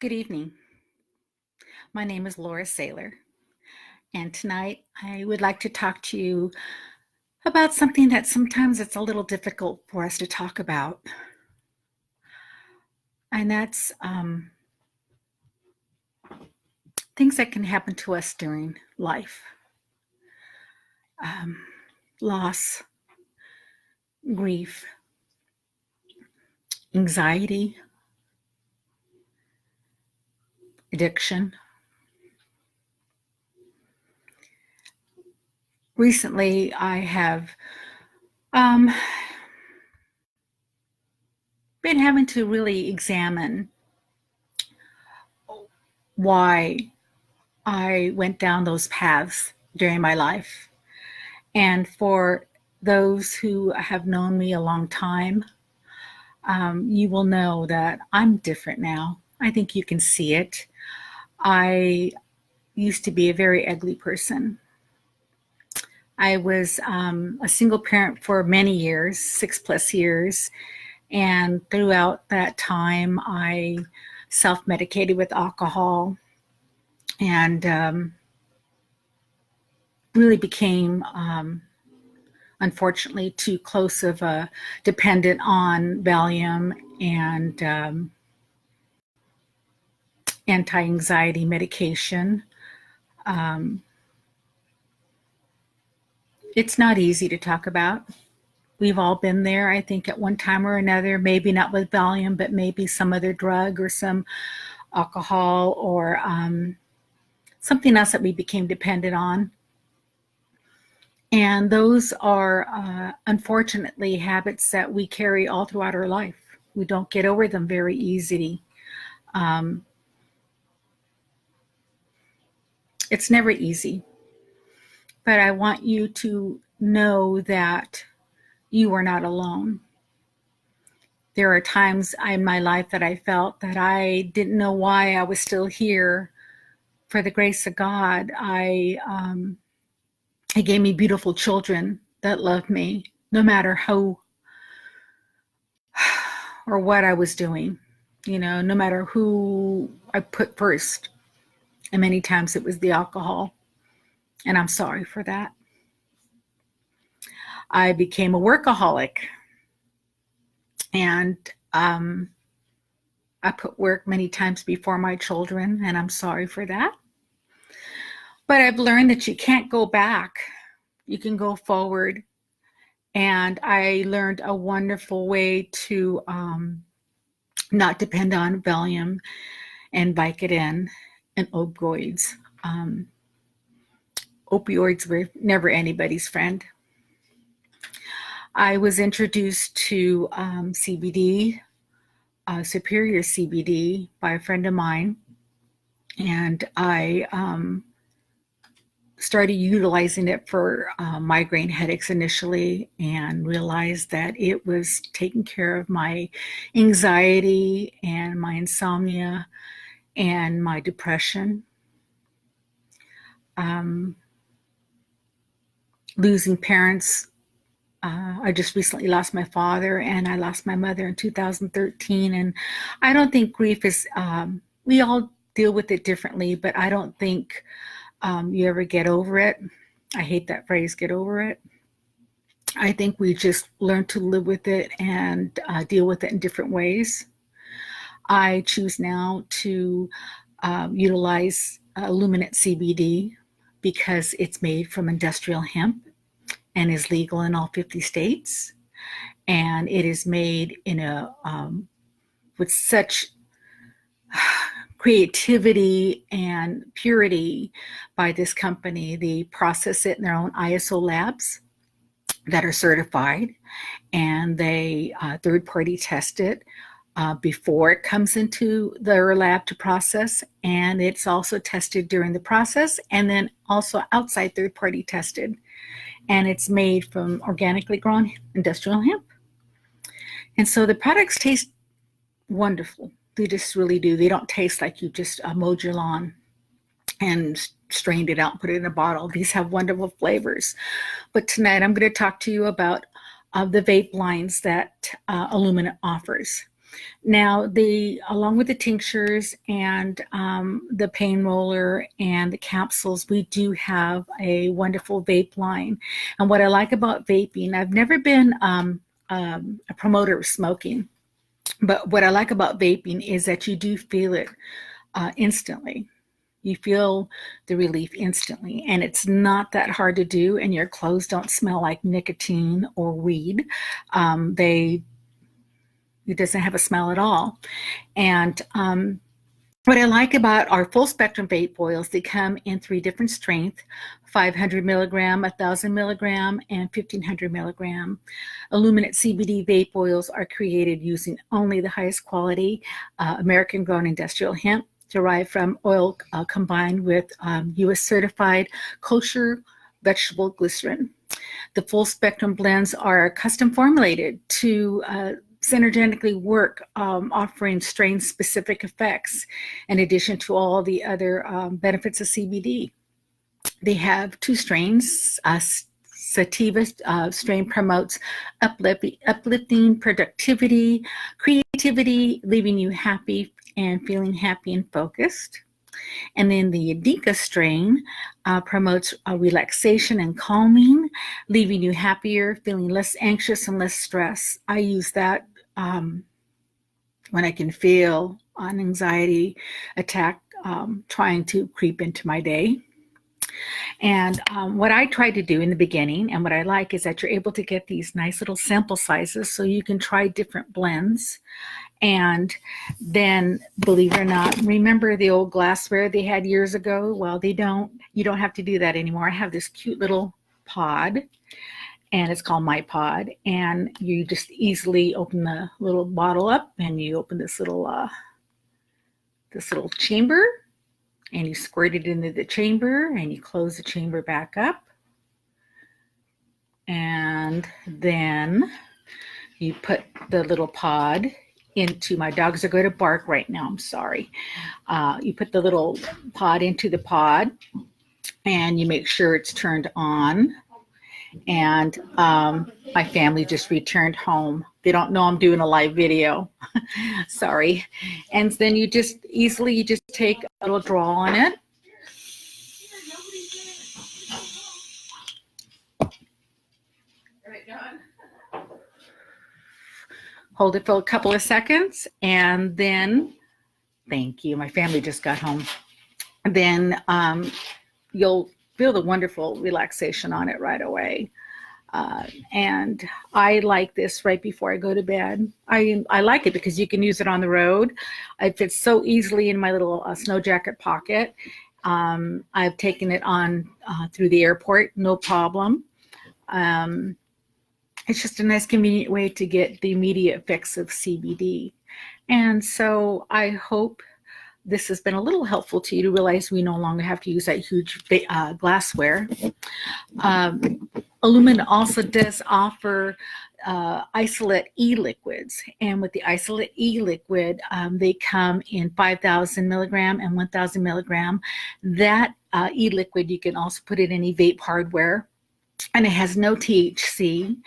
Good evening. My name is Laura Saylor, and tonight I would like to talk to you about something that sometimes it's a little difficult for us to talk about, and that's things that can happen to us during life. Loss, grief, anxiety, addiction. Recently, I have been having to really examine why I went down those paths during my life. And for those who have known me a long time, you will know that I'm different now. I think you can see it. I used to be a very ugly person. I was a single parent for many years, 6+ years. And throughout that time, I self-medicated with alcohol and really became, unfortunately, too close of a dependent on Valium and anti-anxiety medication. It's not easy to talk about. We've all been there, I think, at one time or another, maybe not with Valium, but maybe some other drug or some alcohol or something else that we became dependent on. And those are, unfortunately, habits that we carry all throughout our life. We don't get over them very easily. It's never easy. But I want you to know that you are not alone. There are times in my life that I felt that I didn't know why I was still here. For the grace of God, He gave me beautiful children that loved me, no matter how or what I was doing, no matter who I put first. And many times it was the alcohol. And I'm sorry for that. I became a workaholic. And I put work many times before my children, and I'm sorry for that. But I've learned that you can't go back. You can go forward. And I learned a wonderful way to not depend on Valium and Vicodin and opioids. Opioids were never anybody's friend. I was introduced to CBD, superior CBD, by a friend of mine, and I started utilizing it for migraine headaches initially, and realized that it was taking care of my anxiety and my insomnia and my depression. Losing parents. I just recently lost my father, and I lost my mother in 2013. And I don't think grief is, we all deal with it differently, but I don't think you ever get over it. I hate that phrase, get over it. I think we just learn to live with it and deal with it in different ways. I choose now to utilize Luminant CBD because it's made from industrial hemp and is legal in all 50 states. And it is made in a with such creativity and purity by this company. They process it in their own ISO labs that are certified, and they third-party test it before it comes into their lab to process, and it's also tested during the process, and then also outside third-party tested. And it's made from organically grown industrial hemp. And so the products taste wonderful. They just really do. They don't taste like you just mowed your lawn and strained it out and put it in a bottle. These have wonderful flavors. But tonight I'm going to talk to you about the vape lines that Illuminant offers. Now, along with the tinctures and the pain roller and the capsules, we do have a wonderful vape line. And what I like about vaping, I've never been a promoter of smoking, but what I like about vaping is that you do feel it instantly. You feel the relief instantly, and it's not that hard to do, and your clothes don't smell like nicotine or weed. It doesn't have a smell at all. And what I like about our full spectrum vape oils, they come in 3 different strengths: 500 milligram, 1,000 milligram, and 1,500 milligram. Illuminate CBD vape oils are created using only the highest quality American grown industrial hemp derived from oil combined with US certified kosher vegetable glycerin. The full spectrum blends are custom formulated to synergetically work, offering strain-specific effects in addition to all the other benefits of CBD. They have 2 strains. Sativa strain promotes uplifting productivity, creativity, leaving you happy and feeling happy and focused. And then the Indica strain promotes relaxation and calming, leaving you happier, feeling less anxious and less stressed. I use that when I can feel an anxiety attack trying to creep into my day. And what I tried to do in the beginning, and what I like, is that you're able to get these nice little sample sizes so you can try different blends. And then, believe it or not, remember the old glassware they had years ago? Well, you don't have to do that anymore. I have this cute little pod, and it's called My Pod. And you just easily open the little bottle up, and you open this little chamber, and you squirt it into the chamber, and you close the chamber back up. And then you put the little pod into, my dogs are going to bark right now, I'm sorry. You put the little pod into the pod, and you make sure it's turned on. And my family just returned home. They don't know I'm doing a live video. Sorry. And then you just take a little draw on it. Hold it for a couple of seconds, and then, thank you, my family just got home. Then you'll feel the wonderful relaxation on it right away. And I like this right before I go to bed. I like it because you can use it on the road. It fits so easily in my little snow jacket pocket. I've taken it on through the airport, no problem. It's just a nice, convenient way to get the immediate effects of CBD. And so I hope this has been a little helpful to you to realize we no longer have to use that huge glassware. Illumina also does offer isolate e-liquids. And with the isolate e-liquid, they come in 5,000 milligram and 1,000 milligram. That e-liquid, you can also put it in any vape hardware. And it has no THC,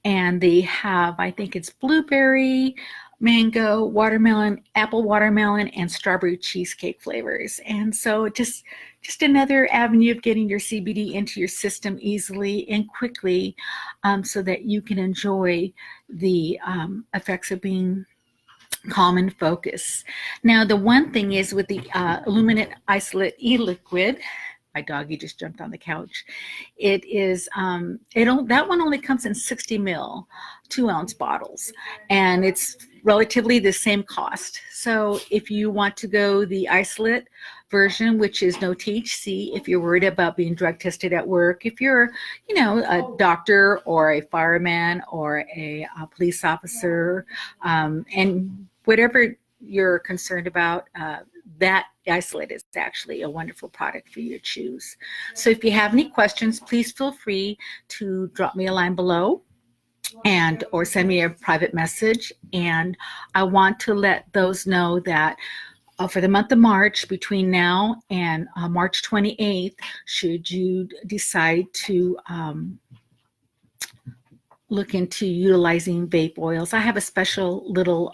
and they have, I think it's blueberry, mango, watermelon, apple watermelon, and strawberry cheesecake flavors. And so just another avenue of getting your CBD into your system easily and quickly, so that you can enjoy the effects of being calm and focused. Now, the one thing is with the Illuminate Isolate E-Liquid, my doggy just jumped on the couch. It is, that one only comes in 60 ml, 2-ounce bottles, and it's relatively the same cost. So if you want to go the isolate version, which is no THC, if you're worried about being drug tested at work, if you're, a doctor or a fireman or a police officer, and whatever you're concerned about, that isolate is actually a wonderful product for you to choose. So if you have any questions, please feel free to drop me a line below or send me a private message. And I want to let those know that for the month of March, between now and March 28th, should you decide to look into utilizing vape oils, I have a special little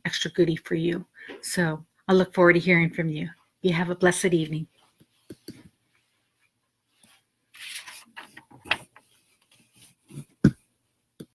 extra goodie for you. So I look forward to hearing from you. You have a blessed evening.